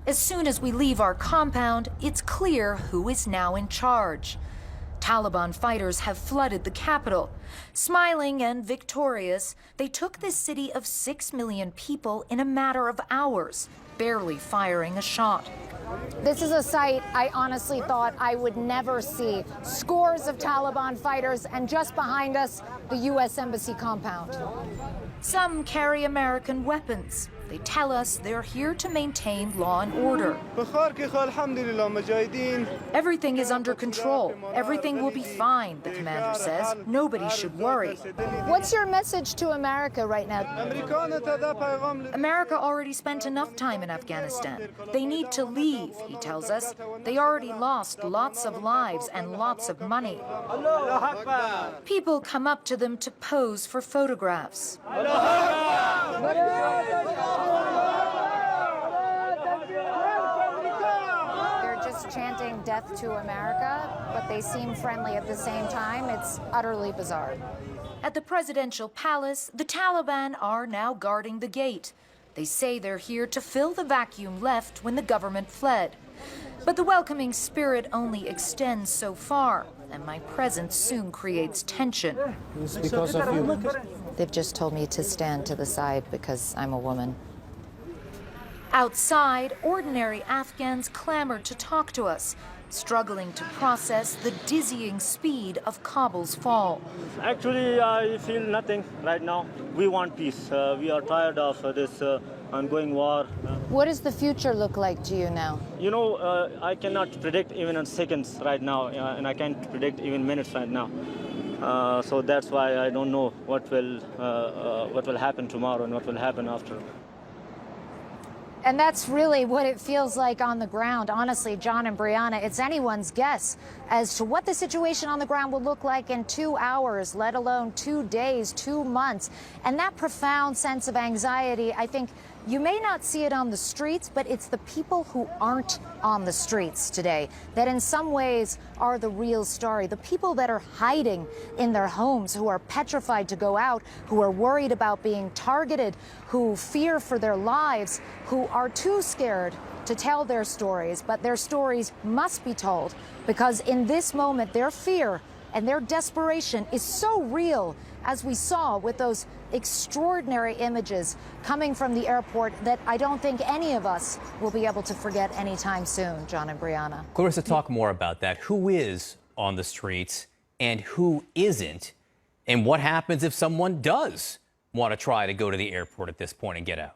As soon as we leave our compound, it's clear who is now in charge. Taliban fighters have flooded the capital. Smiling and victorious, they took this city of 6 million people in a matter of hours, barely firing a shot. This is a sight I honestly thought I would never see. Scores of Taliban fighters, and just behind us, the U.S. Embassy compound. Some carry American weapons. They tell us they're here to maintain law and order. Everything is under control. Everything will be fine, the commander says. Nobody should worry. What's your message to America right now? America already spent enough time in Afghanistan. They need to leave, he tells us. They already lost lots of lives and lots of money. People come up to them to pose for photographs. They're just chanting death to America, but they seem friendly at the same time. It's utterly bizarre. At the presidential palace, the Taliban are now guarding the gate. They say they're here to fill the vacuum left when the government fled. But the welcoming spirit only extends so far, and my presence soon creates tension. It's because of you. They've just told me to stand to the side because I'm a woman. Outside, ordinary Afghans clamored to talk to us, struggling to process the dizzying speed of Kabul's fall. Actually, I feel nothing right now. We want peace. We are tired of this ongoing war. What does the future look like to you now? You know, I cannot predict even in seconds right now, and I can't predict even minutes right now. So that's why I don't know what will happen tomorrow and what will happen after. And that's really what it feels like on the ground. Honestly, John and Brianna, it's anyone's guess as to what the situation on the ground will look like in 2 hours, let alone 2 days, 2 months. And that profound sense of anxiety, I think you may not see it on the streets, but it's the people who aren't on the streets today that in some ways are the real story. The people that are hiding in their homes, who are petrified to go out, who are worried about being targeted, who fear for their lives, who are too scared to tell their stories, but their stories must be told because in this moment their fear and their desperation is so real, as we saw with those extraordinary images coming from the airport, that I don't think any of us will be able to forget anytime soon, John and Brianna. Clarissa, talk more about that. Who is on the streets and who isn't? And what happens if someone does want to try to go to the airport at this point and get out?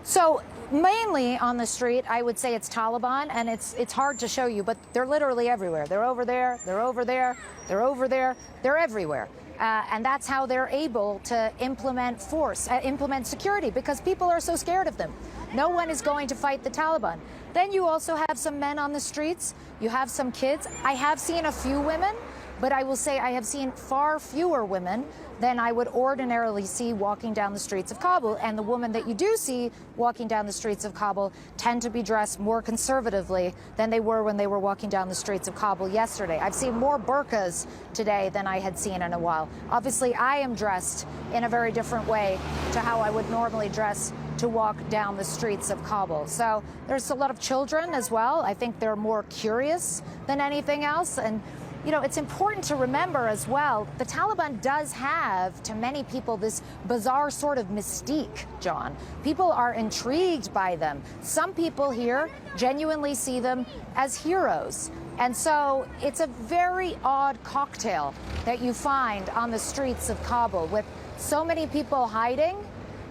So mainly on the street, I would say it's Taliban, and it's hard to show you, but they're literally everywhere. They're over there, they're over there, they're over there, they're everywhere. And that's how they're able to implement force, implement security, because people are so scared of them. No one is going to fight the Taliban. Then you also have some men on the streets. You have some kids. I have seen a few women, but I will say I have seen far fewer women than I would ordinarily see walking down the streets of Kabul. And the women that you do see walking down the streets of Kabul tend to be dressed more conservatively than they were when they were walking down the streets of Kabul yesterday. I've seen more burqas today than I had seen in a while. Obviously, I am dressed in a very different way to how I would normally dress to walk down the streets of Kabul. So there's a lot of children as well. I think they're more curious than anything else. And you know, it's important to remember as well, the Taliban does have, to many people, this bizarre sort of mystique, John. People are intrigued by them. Some people here genuinely see them as heroes. And so it's a very odd cocktail that you find on the streets of Kabul, with so many people hiding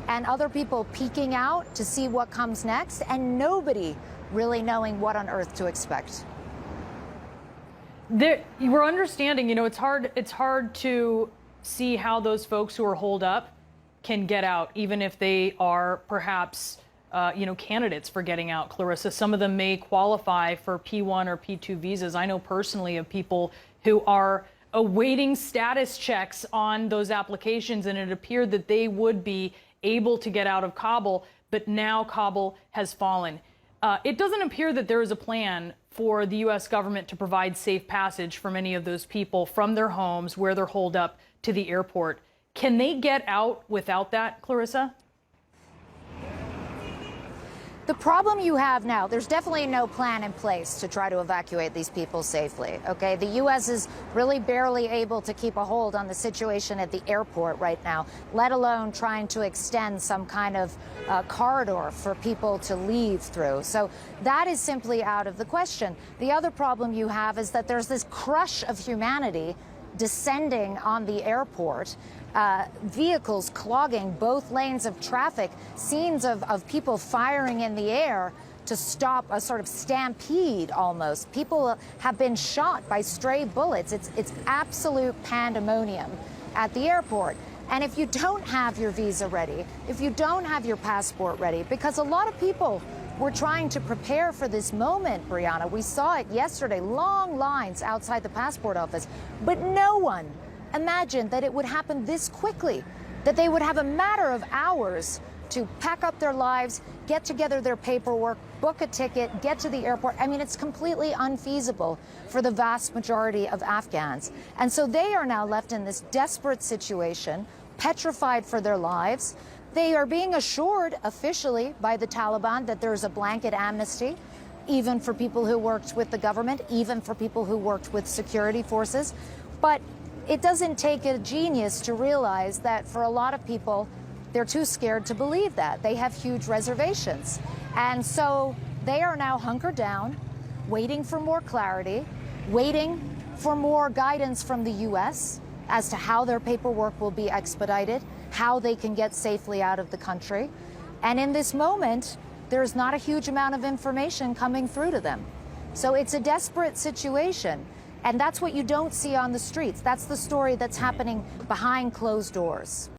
and other people peeking out to see what comes next, and nobody really knowing what on earth to expect. We're understanding, you know, it's hard to see how those folks who are holed up can get out, even if they are perhaps, candidates for getting out, Clarissa. Some of them may qualify for P1 or P2 visas. I know personally of people who are awaiting status checks on those applications, and it appeared that they would be able to get out of Kabul, but now Kabul has fallen. It doesn't appear that there is a plan for the U.S. government to provide safe passage for many of those people from their homes where they're holed up to the airport. Can they get out without that, Clarissa? The problem you have now, there's definitely no plan in place to try to evacuate these people safely, okay? The U.S. is really barely able to keep a hold on the situation at the airport right now, let alone trying to extend some kind of corridor for people to leave through. So that is simply out of the question. The other problem you have is that there's this crush of humanity descending on the airport, vehicles clogging both lanes of traffic, scenes of people firing in the air to stop a sort of stampede almost. People have been shot by stray bullets. It's absolute pandemonium at the airport. And if you don't have your visa ready, if you don't have your passport ready, because a lot of people were trying to prepare for this moment, Brianna. We saw it yesterday, long lines outside the passport office, but no one imagined that it would happen this quickly, that they would have a matter of hours to pack up their lives, get together their paperwork, book a ticket, get to the airport. I mean, it's completely unfeasible for the vast majority of Afghans. And so they are now left in this desperate situation, petrified for their lives. They are being assured officially by the Taliban that there's a blanket amnesty, even for people who worked with the government, even for people who worked with security forces. But it doesn't take a genius to realize that for a lot of people, they're too scared to believe that. They have huge reservations. And so they are now hunkered down, waiting for more clarity, waiting for more guidance from the U.S. as to how their paperwork will be expedited, how they can get safely out of the country. And in this moment, there's not a huge amount of information coming through to them. So it's a desperate situation. And that's what you don't see on the streets. That's the story that's happening behind closed doors.